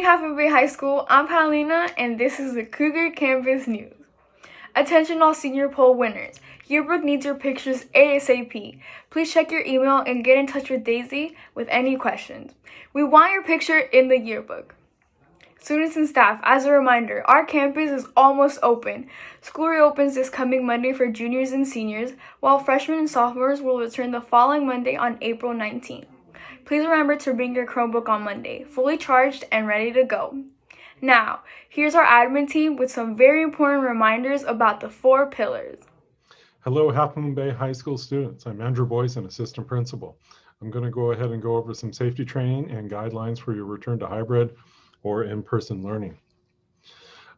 Half Moon Bay High School. I'm Paulina, and this is the Cougar Campus News. Attention all senior poll winners. Yearbook needs your pictures ASAP. Please check your email and get in touch with Daisy with any questions. We want your picture in the yearbook. Students and staff, as a reminder, our campus is almost open. School reopens this coming Monday for juniors and seniors, while freshmen and sophomores will return the following Monday on April 19th. Please remember to bring your Chromebook on Monday, fully charged and ready to go. Now, here's our admin team with some very important reminders about the 4 pillars. Hello, Half Moon Bay High School students. I'm Andrew Boyson, assistant principal. I'm going to go ahead and go over some safety training and guidelines for your return to hybrid or in-person learning.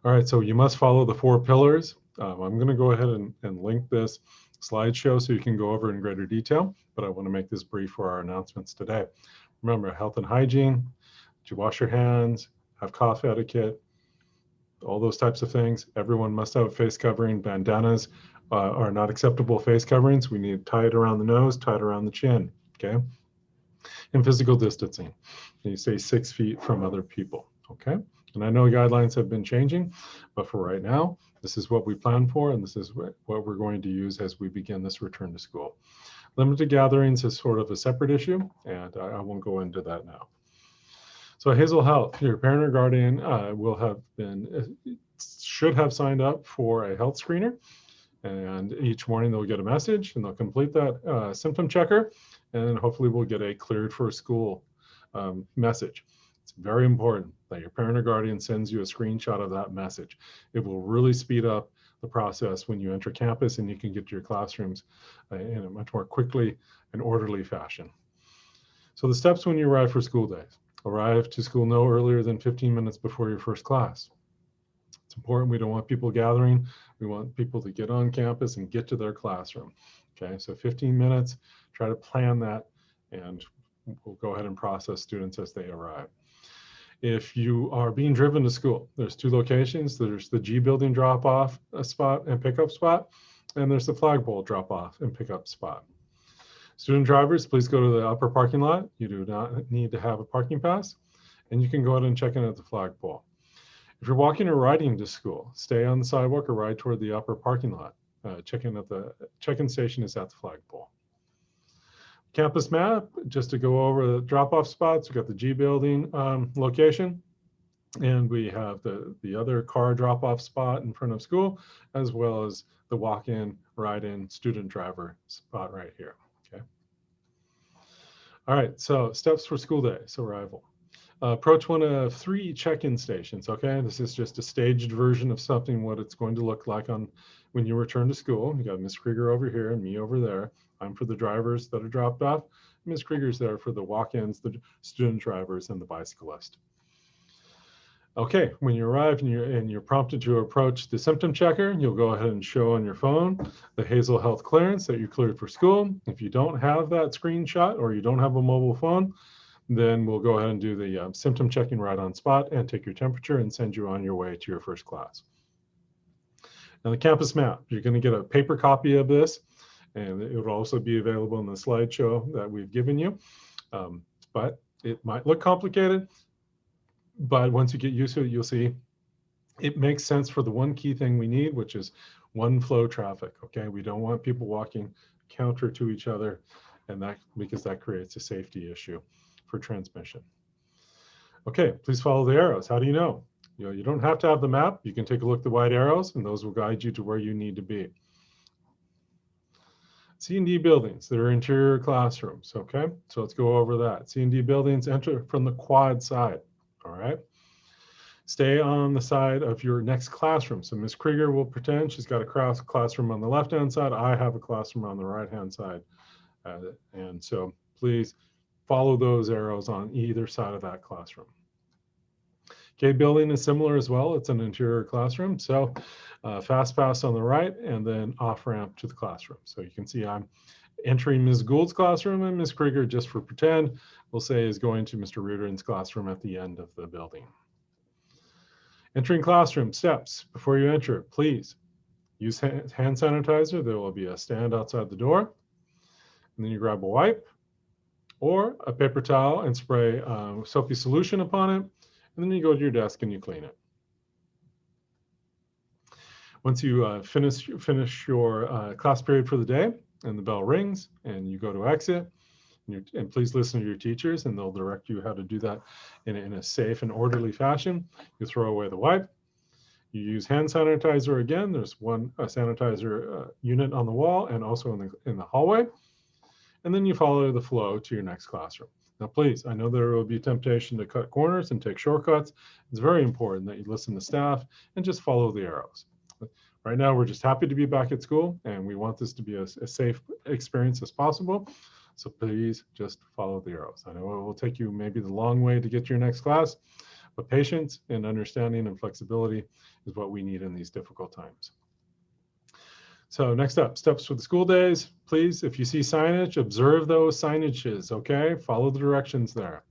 All right, so you must follow the 4 pillars. I'm going to go ahead and link this slideshow so you can go over in greater detail, but I want to make this brief for our announcements today. Remember, health and hygiene, to wash your hands, have cough etiquette, all those types of things. Everyone must have a face covering. Bandanas are not acceptable face coverings. We need to tie it around the nose, tie it around the chin, okay? And physical distancing. You stay 6 feet from other people, okay? And I know guidelines have been changing, but for right now, this is what we plan for, and this is what we're going to use as we begin this return to school. Limited gatherings is sort of a separate issue, and I won't go into that now. So Hazel Health, your parent or guardian should have signed up for a health screener, and each morning they'll get a message and they'll complete that symptom checker, and hopefully we'll get a cleared for school message. It's very important that your parent or guardian sends you a screenshot of that message. It will really speed up the process when you enter campus, and you can get to your classrooms in a much more quickly and orderly fashion. So the steps when you arrive for school days. Arrive to school no earlier than 15 minutes before your first class. It's important. We don't want people gathering. We want people to get on campus and get to their classroom. Okay, so 15 minutes, try to plan that, and we'll go ahead and process students as they arrive. If you are being driven to school, there's 2 locations. There's the G building drop-off spot and pickup spot, and there's the flagpole drop-off and pickup spot. Student drivers, please go to the upper parking lot. You do not need to have a parking pass, and you can go ahead and check in at the flagpole. If you're walking or riding to school, stay on the sidewalk or ride toward the upper parking lot. Check-in station is at the flagpole. Campus map, just to go over the drop-off spots, we've got the G building location, and we have the other car drop-off spot in front of school, as well as the walk-in, ride-in student driver spot right here, okay? All right, so steps for school day, so arrival. Approach one of 3 check-in stations, okay? This is just a staged version of something, what it's going to look like when you return to school. You got Ms. Krieger over here and me over there. I'm for the drivers that are dropped off. Ms. Krieger's there for the walk-ins, the student drivers, and the bicyclist. Okay, when you arrive and you're prompted to approach the symptom checker, you'll go ahead and show on your phone the Hazel Health clearance that you cleared for school. If you don't have that screenshot or you don't have a mobile phone, then we'll go ahead and do the symptom checking right on spot and take your temperature and send you on your way to your first class. Now the campus map, you're going to get a paper copy of this, and it will also be available in the slideshow that we've given you. But it might look complicated, but once you get used to it, you'll see it makes sense for the one key thing we need, which is one flow traffic, okay? We don't want people walking counter to each other, and because that creates a safety issue for transmission. Okay, please follow the arrows. How do you know? You don't have to have the map. You can take a look at the white arrows, and those will guide you to where you need to be. C&D buildings that are interior classrooms, okay? So let's go over that. C&D buildings, enter from the quad side, all right? Stay on the side of your next classroom. So Ms. Krieger will pretend she's got a classroom on the left-hand side. I have a classroom on the right-hand side. And so please follow those arrows on either side of that classroom. K building is similar as well. It's an interior classroom. So fast pass on the right and then off ramp to the classroom. So you can see I'm entering Ms. Gould's classroom, and Ms. Krieger, just for pretend, we'll say is going to Mr. Reardon's classroom at the end of the building. Entering classroom steps. Before you enter, please use hand sanitizer. There will be a stand outside the door. And then you grab a wipe or a paper towel and spray soapy solution upon it. and then you go to your desk and you clean it. Once you finish your class period for the day and the bell rings and you go to exit, and please listen to your teachers and they'll direct you how to do that in a safe and orderly fashion. You throw away the wipe. You use hand sanitizer again. There's a sanitizer unit on the wall and also in the hallway. And then you follow the flow to your next classroom. Now, please, I know there will be temptation to cut corners and take shortcuts. It's very important that you listen to staff and just follow the arrows. Right now, we're just happy to be back at school, and we want this to be as safe experience as possible. So please just follow the arrows. I know it will take you maybe the long way to get to your next class, but patience and understanding and flexibility is what we need in these difficult times. So next up, steps for the school days. Please, if you see signage, observe those signages, okay? Follow the directions there.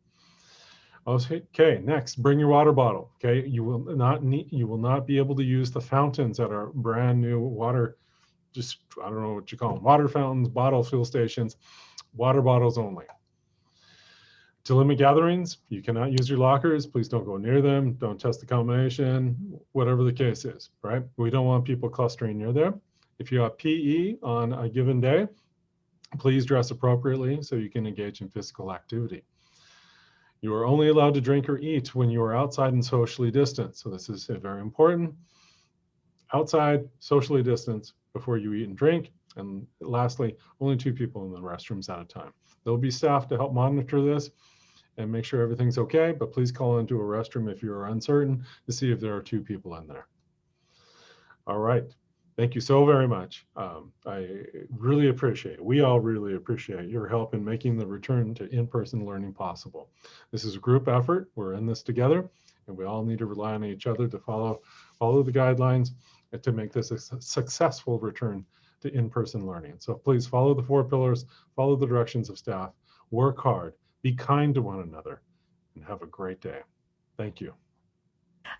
Okay, next, bring your water bottle, okay? You will not be able to use the fountains at our brand new water, I don't know what you call them, water fountains, bottle fill stations, water bottles only. To limit gatherings, you cannot use your lockers. Please don't go near them. Don't test the combination, whatever the case is, right? We don't want people clustering near there. If you have PE on a given day, please dress appropriately so you can engage in physical activity. You are only allowed to drink or eat when you are outside and socially distanced. So this is very important. Outside, socially distanced before you eat and drink. And lastly, only 2 people in the restrooms at a time. There'll be staff to help monitor this and make sure everything's okay, but please call into a restroom if you are uncertain to see if there are 2 people in there. All right. Thank you so very much. I really appreciate it. We all really appreciate your help in making the return to in-person learning possible. This is a group effort. We're in this together, and we all need to rely on each other to follow the guidelines and to make this a successful return to in-person learning. So please follow the 4 pillars, follow the directions of staff, work hard, be kind to one another, and have a great day. Thank you.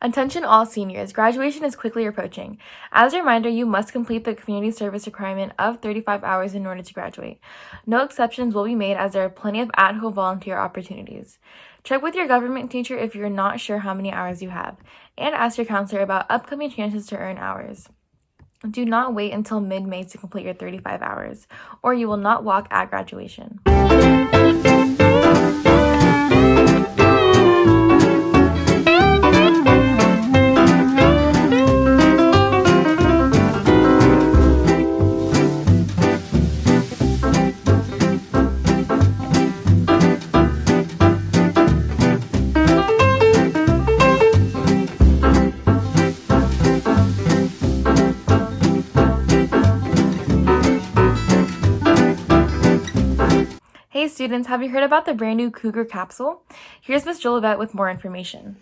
Attention all seniors, graduation is quickly approaching. As a reminder, you must complete the community service requirement of 35 hours in order to graduate. No exceptions will be made as there are plenty of at-home volunteer opportunities. Check with your government teacher if you're not sure how many hours you have, and ask your counselor about upcoming chances to earn hours. Do not wait until mid-May to complete your 35 hours, or you will not walk at graduation. Hey students, have you heard about the brand new Cougar capsule? Here's Miss Jolivette with more information.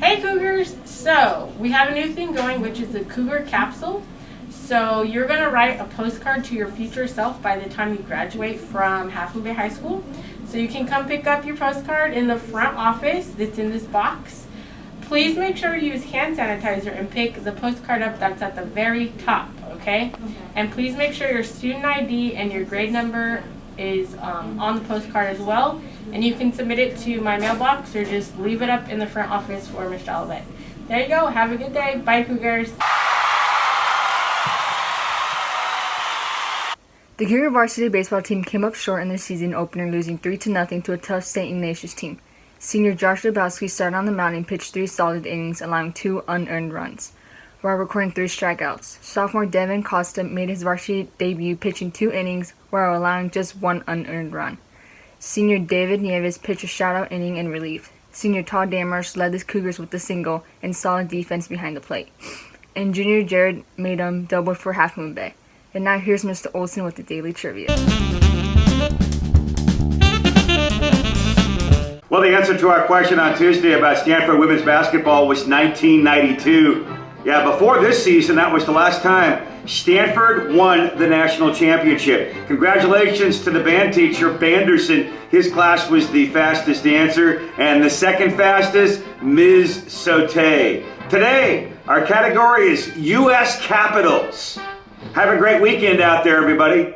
Hey Cougars! So, we have a new thing going, which is the Cougar capsule. So, you're going to write a postcard to your future self by the time you graduate from Half Moon Bay High School. So, you can come pick up your postcard in the front office that's in this box. Please make sure you use hand sanitizer and pick the postcard up that's at the very top, okay? And please make sure your student ID and your grade number is on the postcard as well, and you can submit it to my mailbox or just leave it up in the front office for Ms. Jolivet. There you go. Have a good day. Bye, Cougars. The Cougar varsity baseball team came up short in their season opener, losing 3-0 to a tough St. Ignatius team. Senior Josh Lebowski started on the mound and pitched 3 solid innings, allowing 2 unearned runs, while recording 3 strikeouts. Sophomore Devin Costa made his varsity debut pitching 2 innings while allowing just 1 unearned run. Senior David Nieves pitched a shutout inning in relief. Senior Todd Dammarsh led the Cougars with a single and solid defense behind the plate. And junior Jared Madum doubled for Half Moon Bay. And now here's Mr. Olson with the daily trivia. Well, the answer to our question on Tuesday about Stanford women's basketball was 1992. Yeah, before this season, that was the last time Stanford won the national championship. Congratulations to the band teacher, Banderson. His class was the fastest answer, and the second fastest, Ms. Sote. Today, our category is U.S. capitals. Have a great weekend out there, everybody.